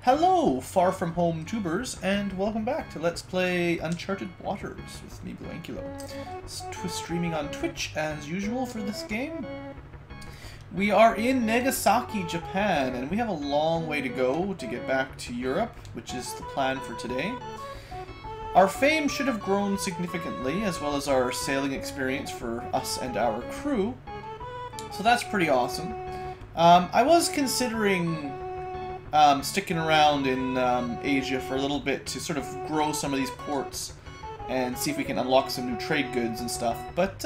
Hello, far from home tubers, and welcome back to Let's Play Uncharted Waters with me, BlueAnkylo. Streaming on Twitch as usual for this game. We are in Nagasaki, Japan, and we have a long way to go to get back to Europe, which is the plan for today. Our fame should have grown significantly, as well as our sailing experience for us and our crew, so that's pretty awesome. I was considering sticking around in Asia for a little bit to sort of grow some of these ports and see if we can unlock some new trade goods and stuff. But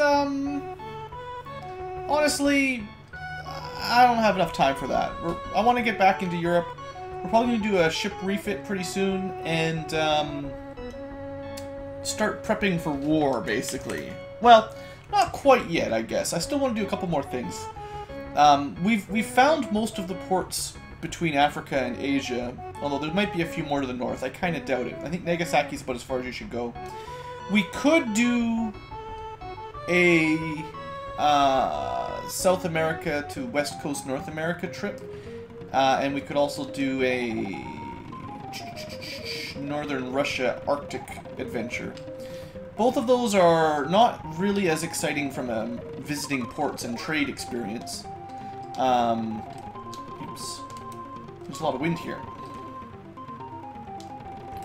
honestly, I don't have enough time for that. I want to get back into Europe. We're probably going to do a ship refit pretty soon and start prepping for war, basically. Well, not quite yet, I guess. I still want to do a couple more things. We've found most of the ports between Africa and Asia, although there might be a few more to the north. I kind of doubt it. I think Nagasaki's about as far as you should go. We could do a South America to West Coast North America trip, and we could also do a Northern Russia Arctic adventure. Both of those are not really as exciting from a visiting ports and trade experience. Oops. There's a lot of wind here.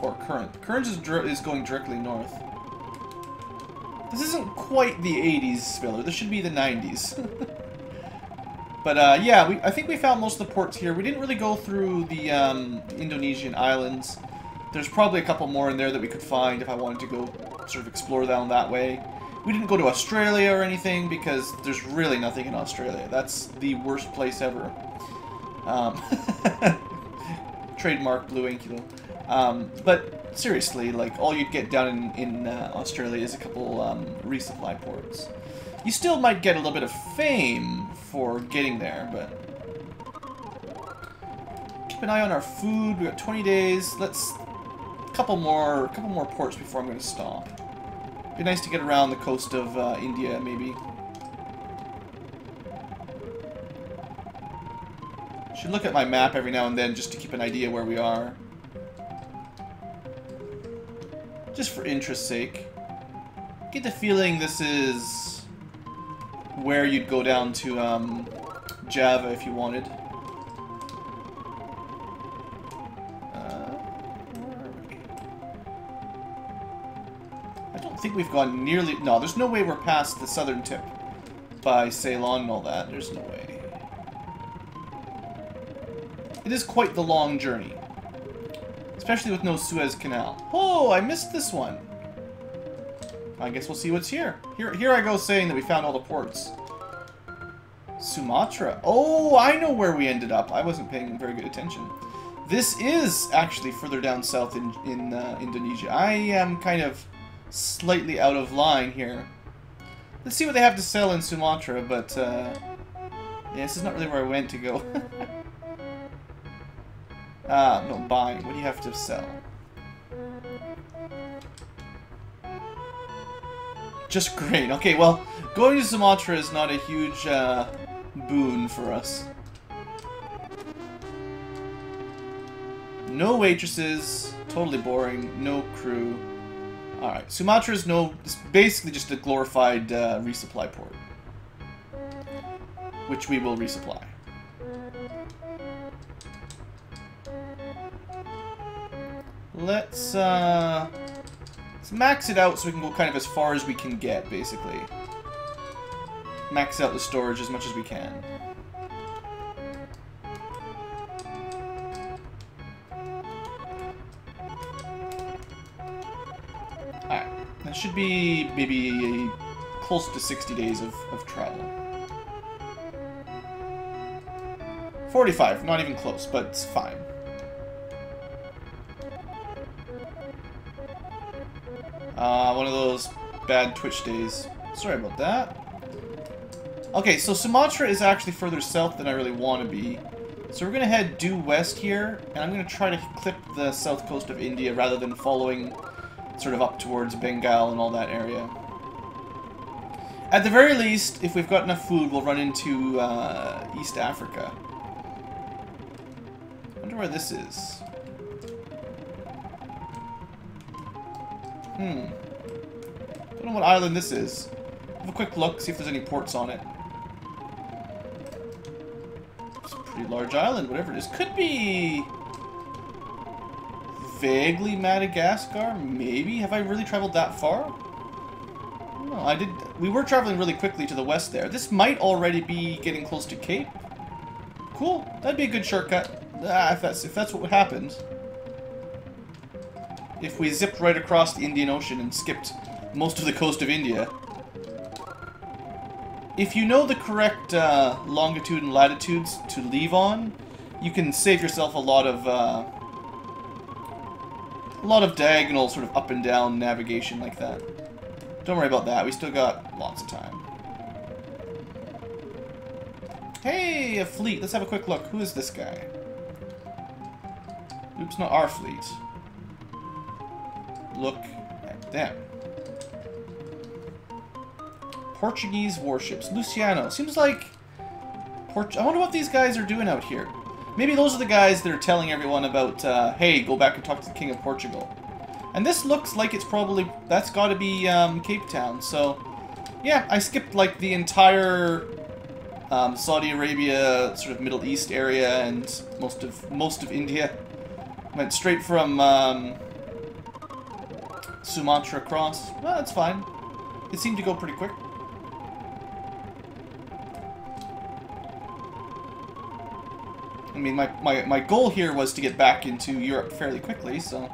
Or current. Current is going directly north. This isn't quite the 80s, filler. This should be the 90s. But yeah, I think we found most of the ports here. We didn't really go through the Indonesian islands. There's probably a couple more in there that we could find if I wanted to go sort of explore down that way. We didn't go to Australia or anything because there's really nothing in Australia. That's the worst place ever. Trademark BlueAnkylo. But seriously, like, all you'd get down in Australia is a couple resupply ports. You still might get a little bit of fame for getting there, but keep an eye on our food. We got 20 days. Let's a couple more ports before I'm going to stop. Be nice to get around the coast of India, maybe. Should look at my map every now and then just to keep an idea where we are. Just for interest's sake. Get the feeling this is where you'd go down to Java if you wanted. I don't think we've gone nearly... No, there's no way we're past the southern tip by Ceylon and all that. There's no way. It is quite the long journey. Especially with no Suez Canal. Oh, I missed this one. I guess we'll see what's here. Here I go saying that we found all the ports. Sumatra. Oh, I know where we ended up. I wasn't paying very good attention. This is actually further down south in Indonesia. I am kind of slightly out of line here. Let's see what they have to sell in Sumatra, but yeah, this is not really where I went to go. No, buying. What do you have to sell? Just grain. Okay, well, going to Sumatra is not a huge boon for us. No waitresses. Totally boring. No crew. Alright, Sumatra is it's basically just a glorified resupply port. Which we will resupply. Let's max it out so we can go kind of as far as we can get, basically. Max out the storage as much as we can. Alright, that should be maybe close to 60 days of travel. 45, not even close, but it's fine. One of those bad Twitch days. Sorry about that. Okay, so Sumatra is actually further south than I really want to be. So we're going to head due west here, and I'm going to try to clip the south coast of India rather than following sort of up towards Bengal and all that area. At the very least, if we've got enough food, we'll run into East Africa. I wonder where this is. Don't know what island this is. Have a quick look, see if there's any ports on it. It's a pretty large island, whatever it is. Could be... vaguely Madagascar, maybe? Have I really traveled that far? No, I did... We were traveling really quickly to the west there. This might already be getting close to Cape. Cool. That'd be a good shortcut. If that's what happened. If we zipped right across the Indian Ocean and skipped most of the coast of India. If you know the correct longitude and latitudes to leave on, you can save yourself a lot of diagonal sort of up and down navigation like that. Don't worry about that, we still got lots of time. Hey, a fleet. Let's have a quick look. Who is this guy? Oops, not our fleet. Look at them. Portuguese warships. Luciano. Seems like... I wonder what these guys are doing out here. Maybe those are the guys that are telling everyone about, hey, go back and talk to the King of Portugal. And this looks like it's probably... That's got to be Cape Town, so... Yeah, I skipped, like, the entire... Saudi Arabia, sort of Middle East area, and most of India. Went straight from Sumatra across. Well, that's fine. It seemed to go pretty quick. I mean, my goal here was to get back into Europe fairly quickly, so...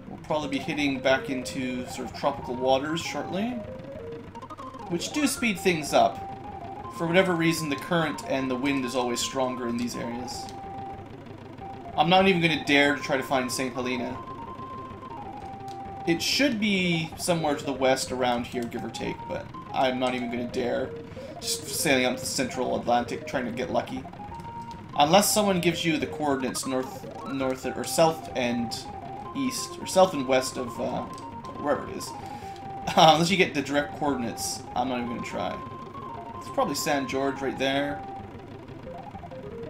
We'll probably be hitting back into sort of tropical waters shortly. Which do speed things up. For whatever reason, the current and the wind is always stronger in these areas. I'm not even going to dare to try to find St. Helena. It should be somewhere to the west around here, give or take, but I'm not even going to dare. Just sailing up to the central Atlantic, trying to get lucky. Unless someone gives you the coordinates north or south and east, or south and west of wherever it is. Unless you get the direct coordinates, I'm not even going to try. It's probably San George right there.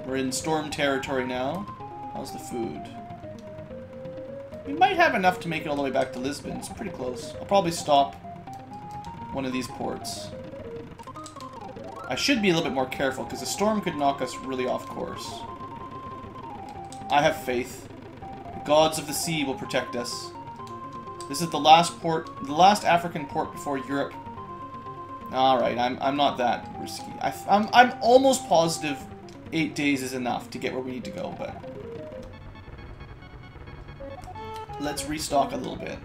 We're in storm territory now. How's the food? We might have enough to make it all the way back to Lisbon. It's pretty close. I'll probably stop one of these ports. I should be a little bit more careful, because the storm could knock us really off course. I have faith. The gods of the sea will protect us. This is the last port, the last African port before Europe. Alright, I'm not that risky. I'm almost positive 8 days is enough to get where we need to go, but... Let's restock a little bit.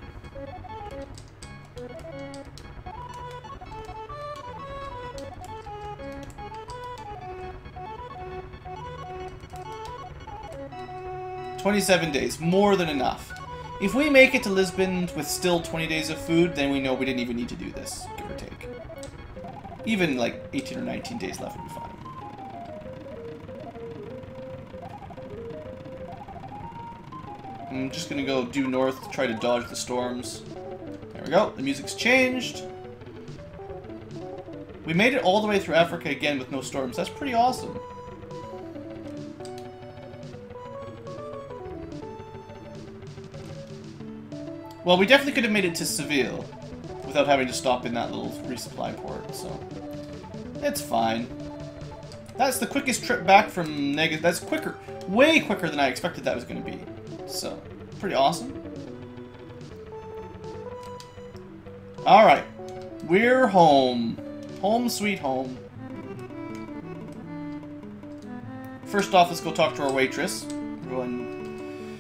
"27 days, more than enough. If we make it to Lisbon with still 20 days of food, then we know we didn't even need to do this, give or take. Even like 18 or 19 days left would be fine. I'm just gonna go due north to try to dodge the storms. There we go, the music's changed. We made it all the way through Africa again with no storms. That's pretty awesome. Well, we definitely could have made it to Seville without having to stop in that little resupply port, so... It's fine. That's the quickest trip back from negative... That's quicker. Way quicker than I expected that was going to be. So, pretty awesome. Alright. We're home. Home sweet home. First off, let's go talk to our waitress. Going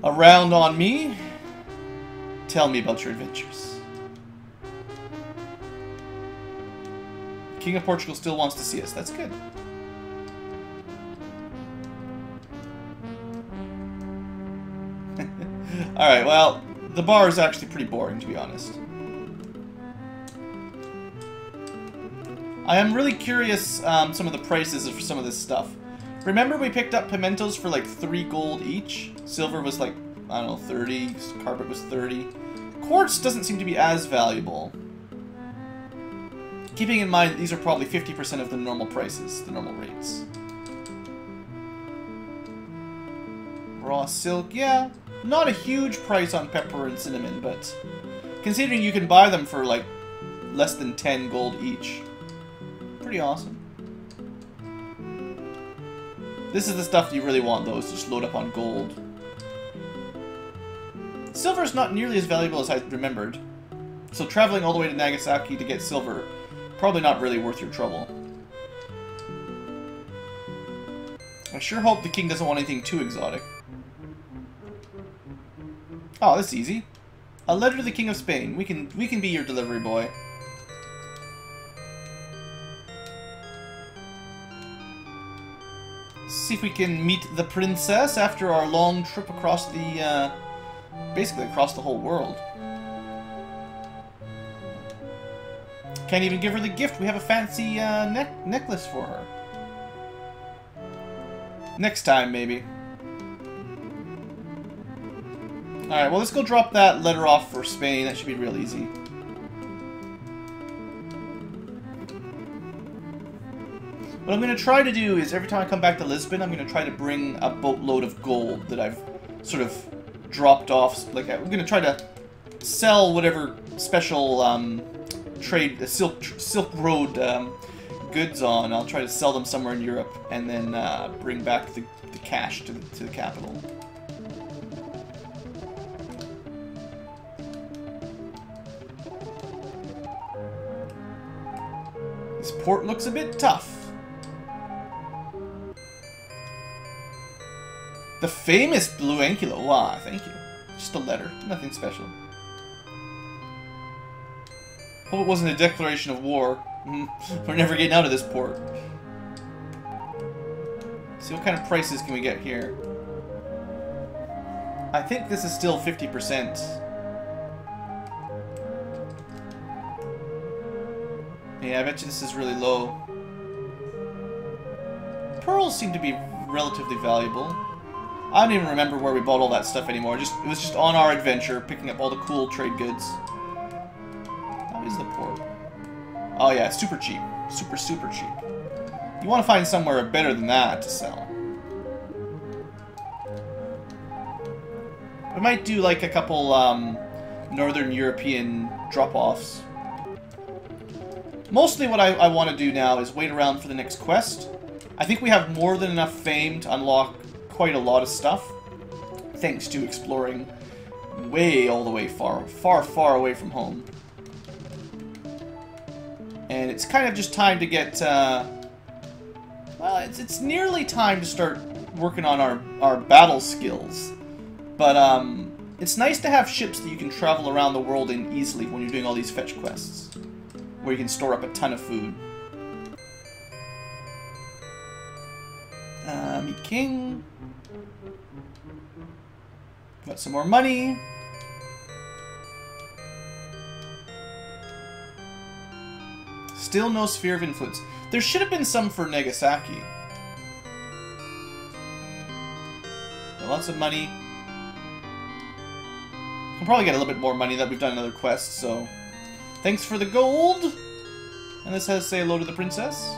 around on me. Tell me about your adventures. King of Portugal still wants to see us. That's good. Alright, well, the bar is actually pretty boring, to be honest. I am really curious some of the prices of some of this stuff. Remember we picked up pimentos for like 3 gold each? Silver was like, I don't know, 30. Carpet was 30. Quartz doesn't seem to be as valuable. Keeping in mind that these are probably 50% of the normal prices, the normal rates. Raw silk, yeah. Not a huge price on pepper and cinnamon, but considering you can buy them for like less than 10 gold each. Pretty awesome. This is the stuff you really want, though, is just load up on gold. Silver is not nearly as valuable as I remembered, so traveling all the way to Nagasaki to get silver, probably not really worth your trouble. I sure hope the king doesn't want anything too exotic. Oh, this is easy. A letter to the King of Spain. We can be your delivery boy. See if we can meet the princess after our long trip across the, basically across the whole world. Can't even give her the gift. We have a fancy necklace for her. Next time, maybe. Alright, well, let's go drop that letter off for Spain. That should be real easy. What I'm going to try to do is, every time I come back to Lisbon, I'm going to try to bring a boatload of gold that I've sort of dropped off. Like, I'm going to try to sell whatever special trade, Silk Road goods on. I'll try to sell them somewhere in Europe, and then bring back the cash to the capital. This port looks a bit tough. The famous BlueAnkylo. Wow, thank you. Just a letter. Nothing special. Hope it wasn't a declaration of war. We're never getting out of this port. See what kind of prices can we get here. I think this is still 50%. Yeah, I bet you this is really low. Pearls seem to be relatively valuable. I don't even remember where we bought all that stuff anymore. It was just on our adventure, picking up all the cool trade goods. How is the port? Oh yeah, super cheap. Super, super cheap. You want to find somewhere better than that to sell. We might do like a couple Northern European drop-offs. Mostly what I want to do now is wait around for the next quest. I think we have more than enough fame to unlock quite a lot of stuff, thanks to exploring way all the way far, far away from home. And it's kind of just time to get, well, it's nearly time to start working on our battle skills. But it's nice to have ships that you can travel around the world in easily when you're doing all these fetch quests, where you can store up a ton of food. Meet King. Got some more money. Still no sphere of influence. There should have been some for Nagasaki. Got lots of money. We'll probably get a little bit more money that we've done another quest, so... Thanks for the gold! And this has say hello to the princess.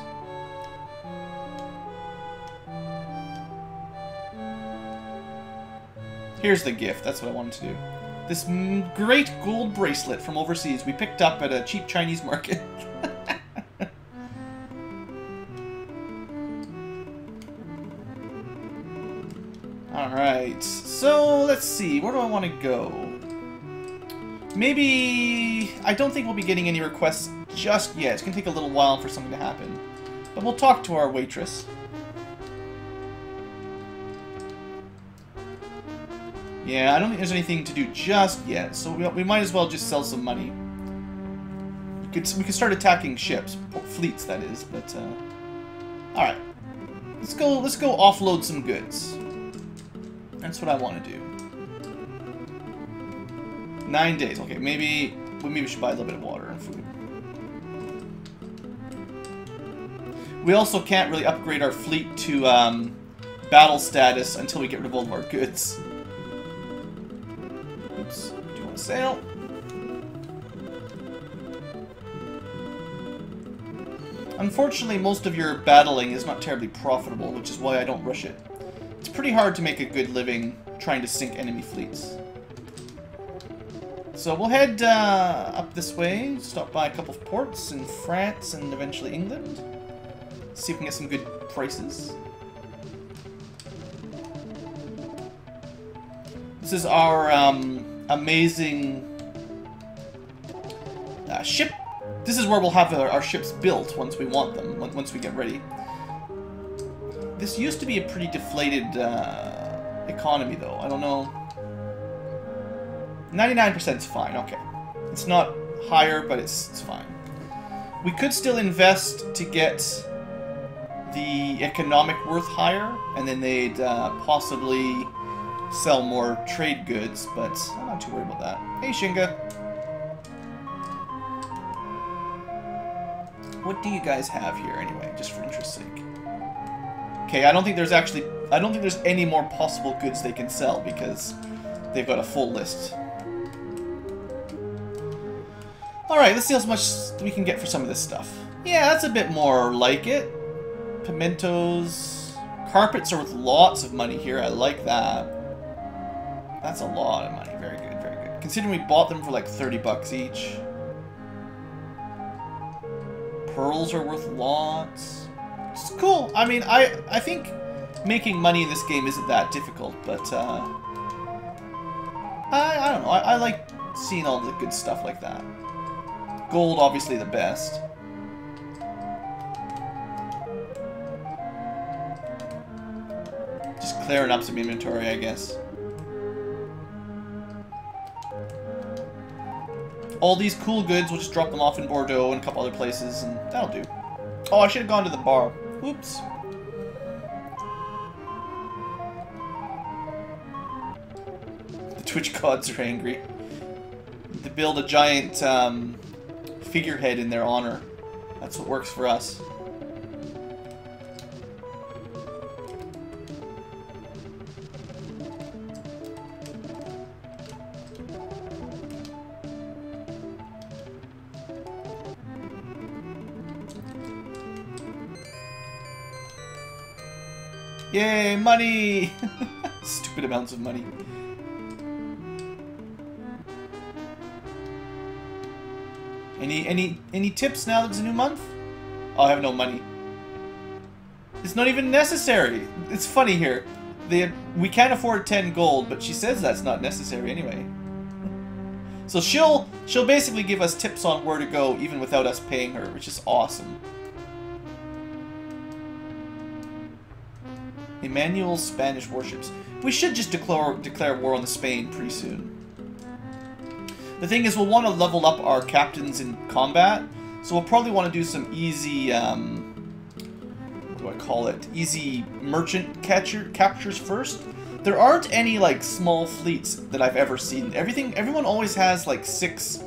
Here's the gift. That's what I wanted to do. This great gold bracelet from overseas we picked up at a cheap Chinese market. Alright, so let's see. Where do I want to go? Maybe... I don't think we'll be getting any requests just yet. It's going to take a little while for something to happen. But we'll talk to our waitress. Yeah, I don't think there's anything to do just yet, so we might as well just sell some money. We could start attacking ships, fleets that is, but alright. Let's go offload some goods. That's what I want to do. 9 days. Okay, maybe we should buy a little bit of water and food. We also can't really upgrade our fleet to battle status until we get rid of all of our goods. Oops. Do you want to sail? Unfortunately, most of your battling is not terribly profitable, which is why I don't rush it. It's pretty hard to make a good living trying to sink enemy fleets. So we'll head up this way, stop by a couple of ports in France and eventually England. See if we can get some good prices. This is our amazing ship. This is where we'll have our ships built once we want them, once we get ready. This used to be a pretty deflated economy, though. I don't know. 99% is fine, okay. It's not higher, but it's fine. We could still invest to get the economic worth higher, and then they'd possibly sell more trade goods, but I'm not too worried about that. Hey, Shinga. What do you guys have here, anyway, just for interest's sake? Okay, I don't think there's any more possible goods they can sell, because they've got a full list. Alright, let's see how much we can get for some of this stuff. Yeah, that's a bit more like it. Pimentos. Carpets are worth lots of money here. I like that. That's a lot of money. Very good, very good. Considering we bought them for like 30 bucks each. Pearls are worth lots. It's cool. I mean, I think making money in this game isn't that difficult, but I don't know. I like seeing all the good stuff like that. Gold, obviously, the best. Just clearing up some inventory, I guess. All these cool goods, we'll just drop them off in Bordeaux and a couple other places, and that'll do. Oh, I should have gone to the bar. Oops. The Twitch gods are angry. To build a giant figurehead in their honor. That's what works for us. Yay, money! Stupid amounts of money. Any tips now that it's a new month? Oh, I have no money. It's not even necessary. It's funny here. We can't afford 10 gold, but she says that's not necessary anyway. So she'll basically give us tips on where to go even without us paying her, which is awesome. Emmanuel's Spanish warships. We should just declare war on Spain pretty soon. The thing is, we'll want to level up our captains in combat, so we'll probably want to do some easy, what do I call it? Easy merchant captures first. There aren't any, like, small fleets that I've ever seen. Everyone always has, like, five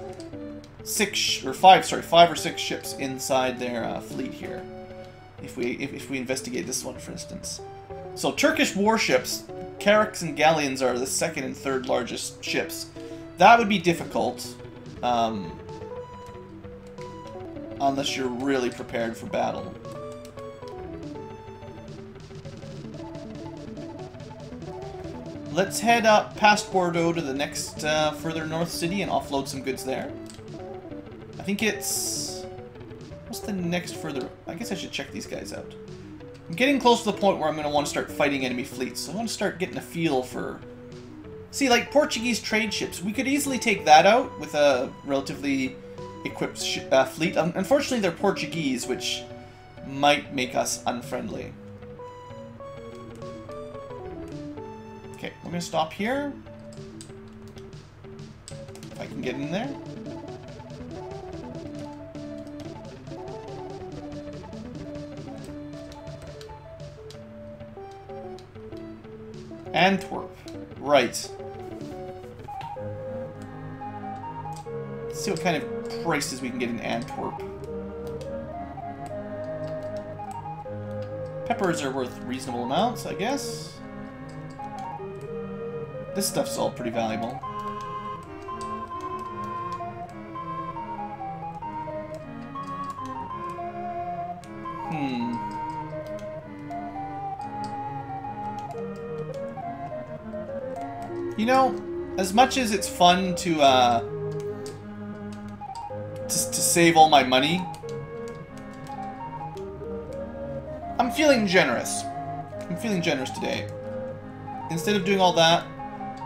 or six ships inside their fleet here. If we investigate this one, for instance. So Turkish warships, carracks and galleons are the second and third largest ships. That would be difficult, unless you're really prepared for battle. Let's head up past Bordeaux to the next further north city and offload some goods there. I think it's... What's the next further... I guess I should check these guys out. I'm getting close to the point where I'm going to want to start fighting enemy fleets, so I want to start getting a feel for... See, like Portuguese trade ships, we could easily take that out with a relatively equipped fleet. Unfortunately, they're Portuguese, which might make us unfriendly. Okay, we're going to stop here. If I can get in there. Antwerp. Right. Let's see what kind of prices we can get in Antwerp. Peppers are worth reasonable amounts, I guess. This stuff's all pretty valuable. You know, as much as it's fun to save all my money, I'm feeling generous. I'm feeling generous today. Instead of doing all that,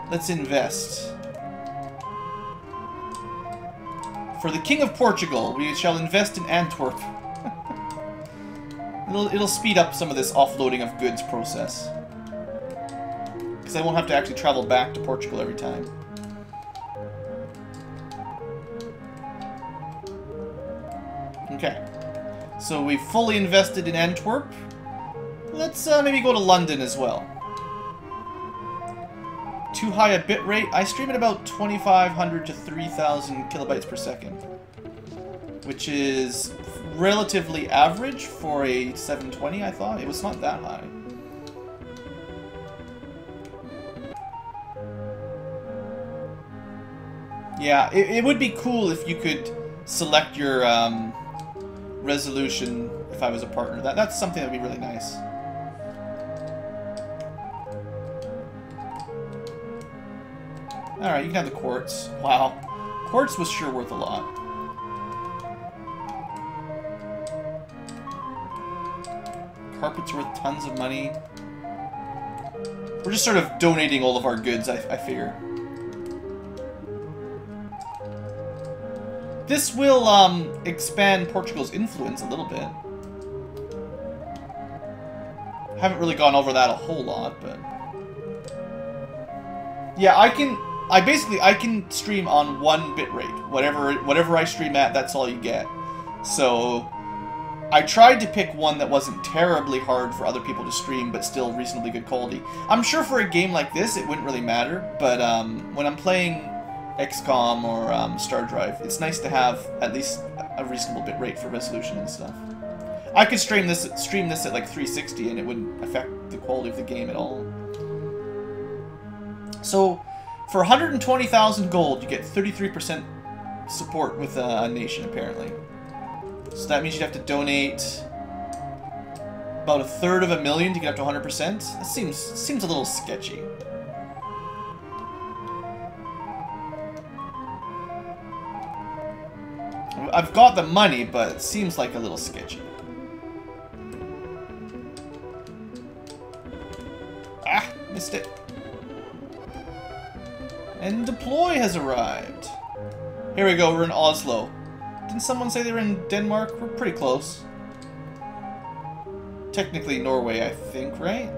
let's invest. For the King of Portugal, we shall invest in Antwerp. It'll speed up some of this offloading of goods process. Because I won't have to actually travel back to Portugal every time. Okay. So we've fully invested in Antwerp. Let's maybe go to London as well. Too high a bit rate. I stream at about 2,500 to 3,000 kilobytes per second, which is relatively average for a 720. I thought it was not that high. Yeah, it would be cool if you could select your resolution if I was a partner. That's something that would be really nice. Alright, you can have the quartz. Wow. Quartz was sure worth a lot. Carpet's worth tons of money. We're just sort of donating all of our goods, I figure. This will expand Portugal's influence a little bit. Haven't really gone over that a whole lot, but... Yeah, I can stream on 1 bitrate. Whatever I stream at, that's all you get. So I tried to pick one that wasn't terribly hard for other people to stream, but still reasonably good quality. I'm sure for a game like this, it wouldn't really matter, but when I'm playing XCOM or Star Drive, it's nice to have at least a reasonable bitrate for resolution and stuff. I could stream this at like 360 and it wouldn't affect the quality of the game at all. So, for 120,000 gold, you get 33% support with a nation, apparently. So that means you'd have to donate about 1/3 to get up to 100%. That seems a little sketchy. I've got the money, but it seems like a little sketchy. Ah, missed it. And deploy has arrived. Here we go, we're in Oslo. Didn't someone say they were in Denmark? We're pretty close. Technically Norway, I think, right?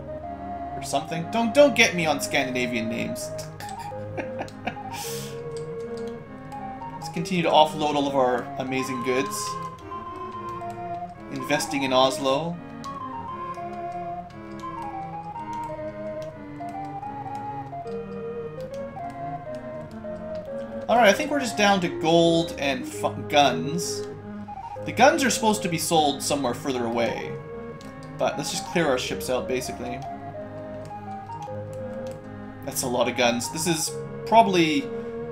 Or something. Don't get me on Scandinavian names. Let's continue to offload all of our amazing goods. Investing in Oslo. Alright, I think we're just down to gold and guns. The guns are supposed to be sold somewhere further away. But let's just clear our ships out, basically. That's a lot of guns. This is probably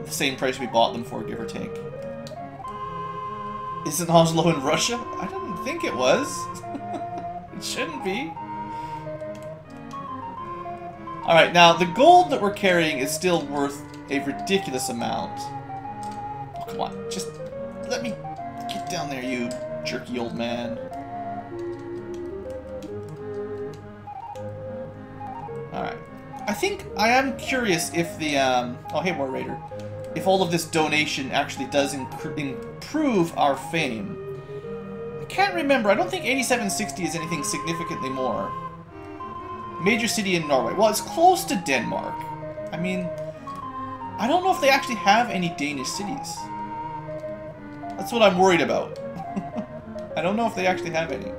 the same price we bought them for, give or take. Isn't Oslo in Russia? I didn't think it was. It shouldn't be. Alright, now the gold that we're carrying is still worth a ridiculous amount. Oh, come on. Just let me get down there, you jerky old man. Alright. I think I am curious if the, oh, hey, War Raider. If all of this donation actually does improve our fame. I can't remember. I don't think 8760 is anything significantly more. Major city in Norway. Well, it's close to Denmark. I mean, I don't know if they actually have any Danish cities. That's what I'm worried about. I don't know if they actually have any.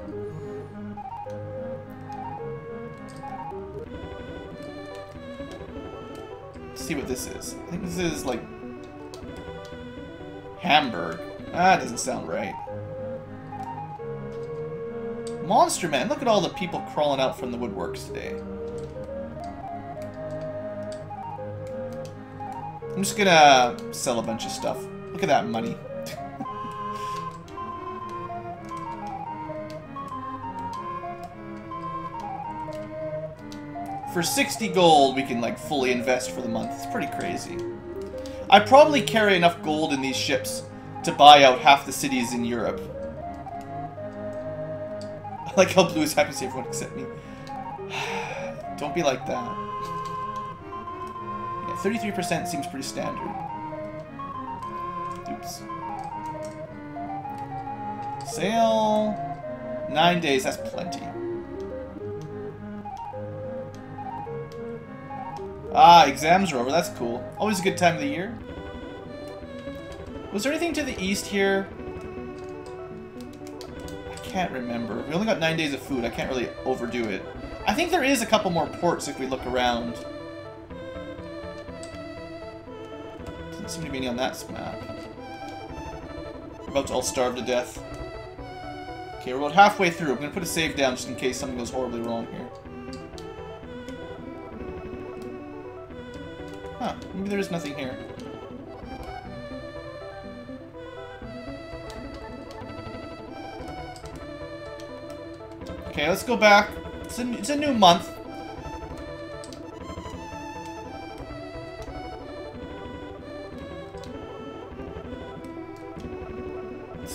Let's see what this is. I think this is like Hamburg. Ah, that doesn't sound right. Monster Man, look at all the people crawling out from the woodworks today. I'm just gonna sell a bunch of stuff. Look at that money. For 60 gold, we can, like, fully invest for the month. It's pretty crazy. I probably carry enough gold in these ships to buy out half the cities in Europe. I like how Blue is happy to see everyone except me. Don't be like that. Yeah, 33% seems pretty standard. Oops. Sail. 9 days, that's plenty. Ah, exams are over, that's cool. Always a good time of the year. Was there anything to the east here? I can't remember. We only got 9 days of food, I can't really overdo it. I think there is a couple more ports if we look around. Doesn't seem to be any on that map. We're about to all starve to death. Okay, we're about halfway through. I'm going to put a save down just in case something goes horribly wrong here. Huh, maybe there is nothing here. Okay, let's go back. It's a new month.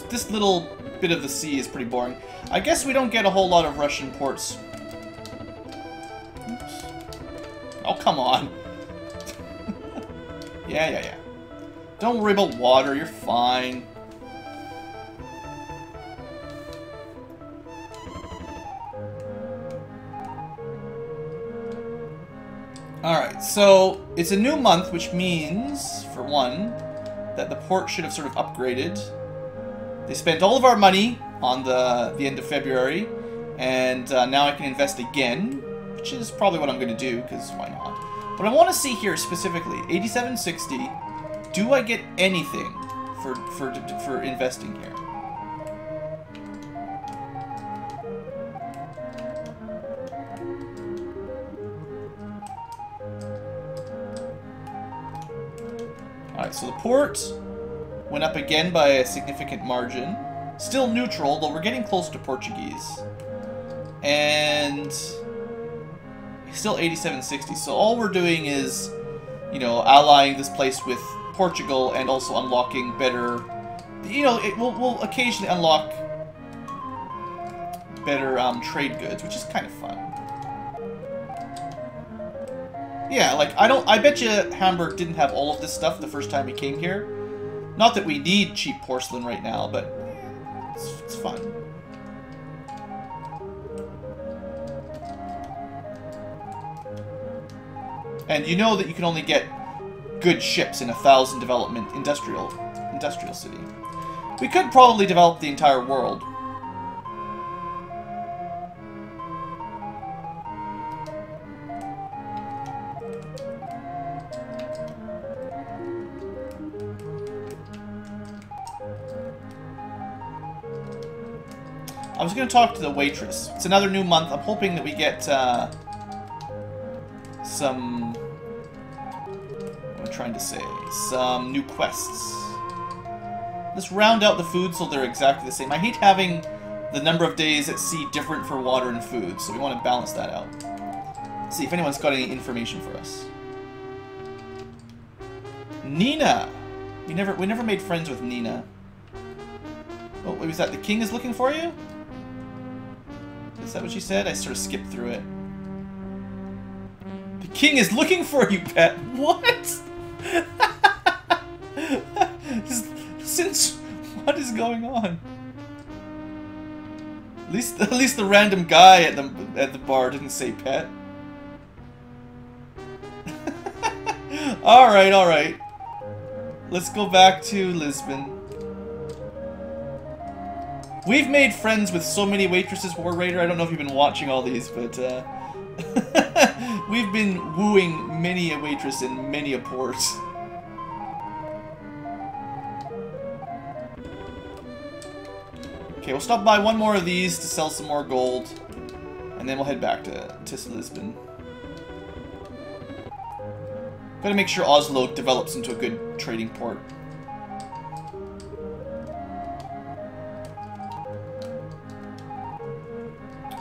This little bit of the sea is pretty boring. I guess we don't get a whole lot of Russian ports. Oops. Oh, come on. Yeah. Don't worry about water, you're fine. Alright, so it's a new month, which means, for one, that the port should have sort of upgraded. They spent all of our money on the end of February, and now I can invest again, which is probably what I'm going to do, because why not? But I want to see here specifically, 8760, do I get anything for investing here? Alright, so the port went up again by a significant margin. Still neutral, though we're getting close to Portuguese. And still 8760. So all we're doing is, you know, allying this place with Portugal and also unlocking better, you know, we'll occasionally unlock better trade goods, which is kind of fun. Yeah, like, I bet you Hamburg didn't have all of this stuff the first time we came here. Not that we need cheap porcelain right now, but it's fun. And you know that you can only get good ships in 1,000 development industrial city. We could probably develop the entire world. I was going to talk to the waitress. It's another new month. I'm hoping that we get some... what am I trying to say? Some new quests. Let's round out the food so they're exactly the same. I hate having the number of days at sea different for water and food, so we want to balance that out. Let's see if anyone's got any information for us. Nina! We never made friends with Nina. Oh, what was that? The king is looking for you? Is that what she said? I sort of skipped through it. The king is looking for you, pet. What? Since what is going on? At least the random guy at the bar didn't say pet. All right. Let's go back to Lisbon. We've made friends with so many waitresses, War Raider. I don't know if you've been watching all these, but we've been wooing many a waitress in many a port. Okay, we'll stop by one more of these to sell some more gold, and then we'll head back to Lisbon. Gotta make sure Oslo develops into a good trading port.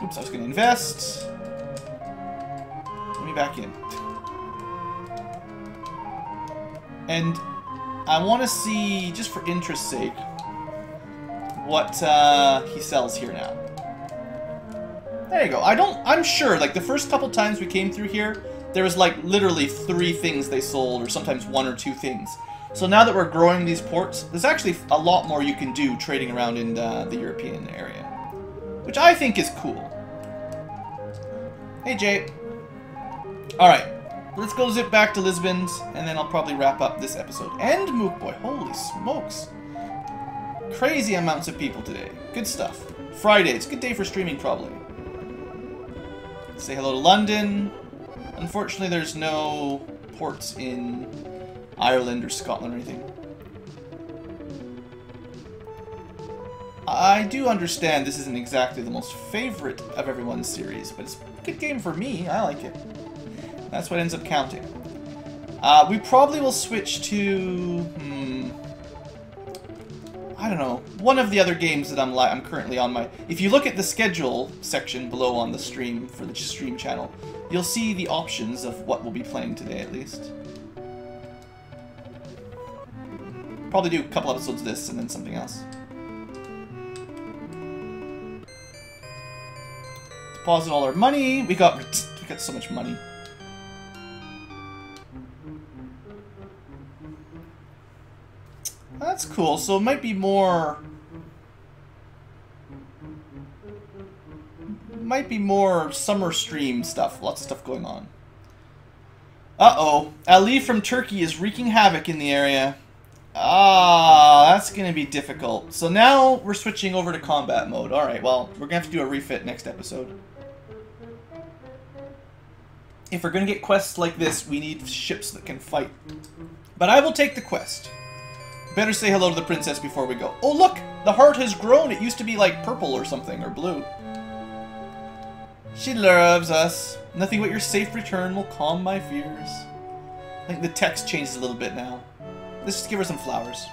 Oops, I was gonna invest. me back in. And I want to see, just for interest's sake, what he sells here now. There you go. I'm sure, like, the first couple times we came through here, there was, like, literally 3 things they sold, or sometimes 1 or 2 things. So now that we're growing these ports, there's actually a lot more you can do trading around in the European area. Which I think is cool. Hey, Jay. Alright. Let's go zip back to Lisbon's, and then I'll probably wrap up this episode. And Mook Boy. Holy smokes. Crazy amounts of people today. Good stuff. Friday. It's a good day for streaming, probably. Say hello to London. Unfortunately, there's no ports in Ireland or Scotland or anything. I do understand this isn't exactly the most favorite of everyone's series, but it's a good game for me. I like it. That's what ends up counting. We probably will switch to... I don't know. One of the other games that I'm currently on my... If you look at the schedule section below on the stream, for the stream channel, you'll see the options of what we'll be playing today, at least. Probably do a couple episodes of this and then something else. Deposit all our money. We got so much money. That's cool. So it might be more... summer stream stuff. Lots of stuff going on. Uh-oh. Ali from Turkey is wreaking havoc in the area. Ah, that's going to be difficult. So now we're switching over to combat mode. Alright, well, we're going to have to do a refit next episode. If we're going to get quests like this, we need ships that can fight. But I will take the quest. Better say hello to the princess before we go. Oh, look! The heart has grown. It used to be like purple or something, or blue. She loves us. Nothing but your safe return will calm my fears. I think the text changes a little bit now. Let's just give her some flowers.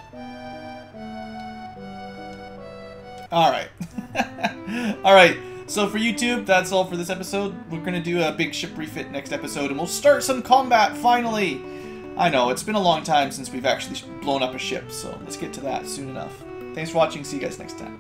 Alright. Alright, so for YouTube, that's all for this episode. We're going to do a big ship refit next episode, and we'll start some combat, finally! I know, it's been a long time since we've actually blown up a ship, so let's get to that soon enough. Thanks for watching, see you guys next time.